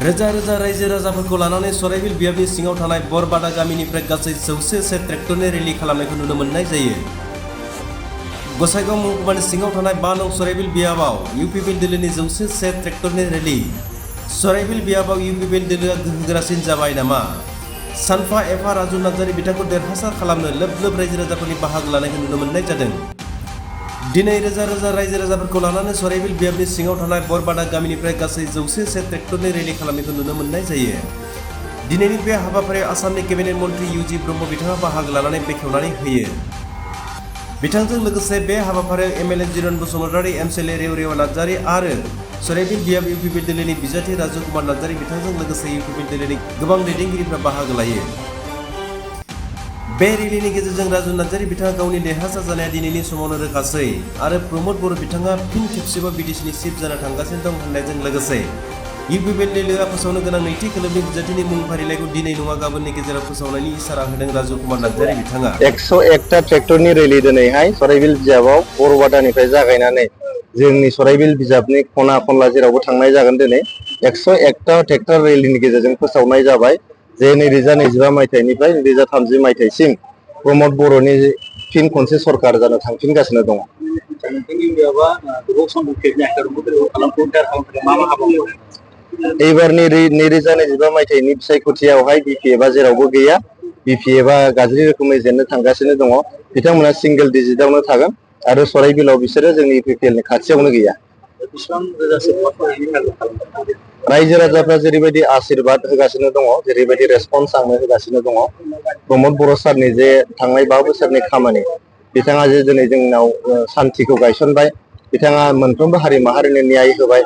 रोजा रोजा रायजो राजाफोरखौ लानानै सराइबिल बियाबनि सिङाव थानाय बरबादा गामिनिफ्राय गासै 100 ट्रेक्टरनि रेलि खालामनायखौ नुनो मोननाय जायो। गसाइगाव महकुमानि सिङाव थानाय 5 नं सराइबिल बियाबाव इउपिपिएल दोलोनि 100 ट्रेक्टरनि रेलि। सराइबिल बियाबाव इउपिपिएल दोलोआ गोहोगोरासिन जाबाय नामा? सानफा एफा राजु नार्जारि बिथांखौ देरहासार खालामनो लोब लोब रायजो राजाफोरनि बाहागो लानायखौ नुनो मोननाय जादों। दिनै रोजा रोजा रायजो राजाफोरखौ लानानै सराइबिल बियाबनि सिङाव थानाय बरबादा गामिनिफ्राय गासै 100 ट्रेक्टरनि रेलि खालामनायखौ नुनो मोननाय जायो। दिनैनि बे हाबाफारियाव आसामनि केबिनेट मन्त्रि इउजि ब्रह्म बिथाङा बाहागो लानानै बेखेवनानै होयो। बिथांजों लोगोसे बे हाबाफारियाव एमएलए जिरन बसुमतारी, एमसिएलए रेवरेवा नार्जारि आरो सराइबिल बियाब इउपिपिएल दोलोनि बिजाथि राजु कुमार नार्जारि बिथांजों लोगोसे इउपिपिएल दोलोनि गोबां दैदेनगिरिफ्रा बाहागो लायो। बे रेलिनि गेजेरजों राजु नार्जारि बिथाङा गावनि देरहासार जानाया दिनैनि समावनो रोखासै आरो प्रमद बर' बिथाङा फिन खेबसेबाव बिटिसिनि चिफ जानो थांगासिनो दं होननायजों लोगोसे इउपिपिएल दोलोआ फोसावनो गोनां नैथि खोलोबनि बिजाथिनि मुं फारिलाइखौ दिनै नङा गाबोननि गेजेराव फोसावनायनि इसारा होदों राजु कुमार नार्जारि बिथाङा। 101टा ट्रेक्टरनि रेलि दिनैहाय सराइबिल बिजाबाव बरबादानिफ्राय जागायनानै जोंनि सराइबिल बिजाबनि खना खनला जेरावबो थांनाय जागोन। दिनै 101टा ट्रेक्टर रेलिनि गेजेरजों फोसावनाय जाबाय जे 2025 मायथाइनिफ्राय 2030 मायथाइसिम प्रमद बर'नि फिन खनसे सरकार जानो थांफिनगासिनो दङ। एबारनि 2025 मायथाइनि बिसायख'थियावहाय बिपिएफआ जेरावबो गैया। बिपिएफआ गाज्रि रोखोमै जेननो थांगासिनो दङ। बिथांमोना सिंगेल डिजिटावनो थागोन आरो सराइबिलाव बिसोरो जोंनि इउपिपिएलनि खाथियावनो गैया। रायजो राजाफ्रा जेरैबायदि आशीर्बाद होगासिनो दङ, जेरैबायदि रेसपन्स आंनो होगासिनो दङ, प्रमद बर' सारनि जे थांनाय 5 बोसोरनि खामानि, बिथाङा जे दिनै जोंनाव सान्थिखौ गायसनबाय, बिथाङा मोनफ्रोमबो हारि माहारिनो न्याय होबाय,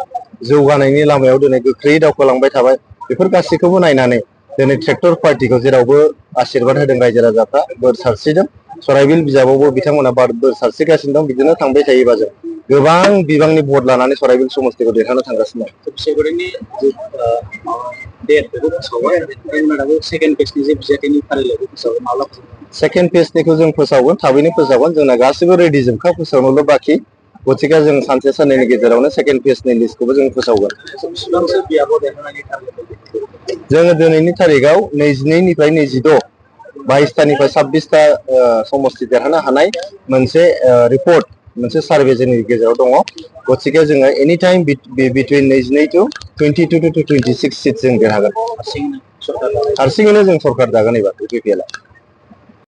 जौगानायनि लामायाव दिनै गोख्रैयै दावखोलांबाय थाबाय। बेफोर गासैखौबो नायनानै दिनै ट्रेक्टर पार्टिखौ जेरावबो आशीर्बाद होदों रायजो राजाफ्रा, बोर सारस्रिदों। सराइबिल बिजाबावबो बिथांमोना बोर सारस्रिगासिनो दं। बिदिनो थांबाय थायोबा जों गोबां बिबांनि भट लानानै सराइबिल समस्तिखौ देरहानो थांगासिनो दं। सेकेन्ड फेजनिखौ जों फोसावगोन, थाबैनो फोसावगोन। जोंना गासिबो रेडि जोबखा, फोसावनोल' बाखि। गतिके जों सानसे साननैनि गेजेरावनो सेकेन्ड फेजनि लिस्टखौबो जों फोसावगोन। जोङो दिनैनि तारिखआव 22निफ्राय 26, 22टानिफ्राय 26टा समस्ति देरहानो हानाय मोनसे रिपर्ट, मोनसे सार्भे जोंनि गेजेराव दङ। गतिके जोङो any time between 22 to 22 to 26 seat जों देरहागोन। हारसिङैनो जों सरकार दागोन एबार इउपिपिएलआ।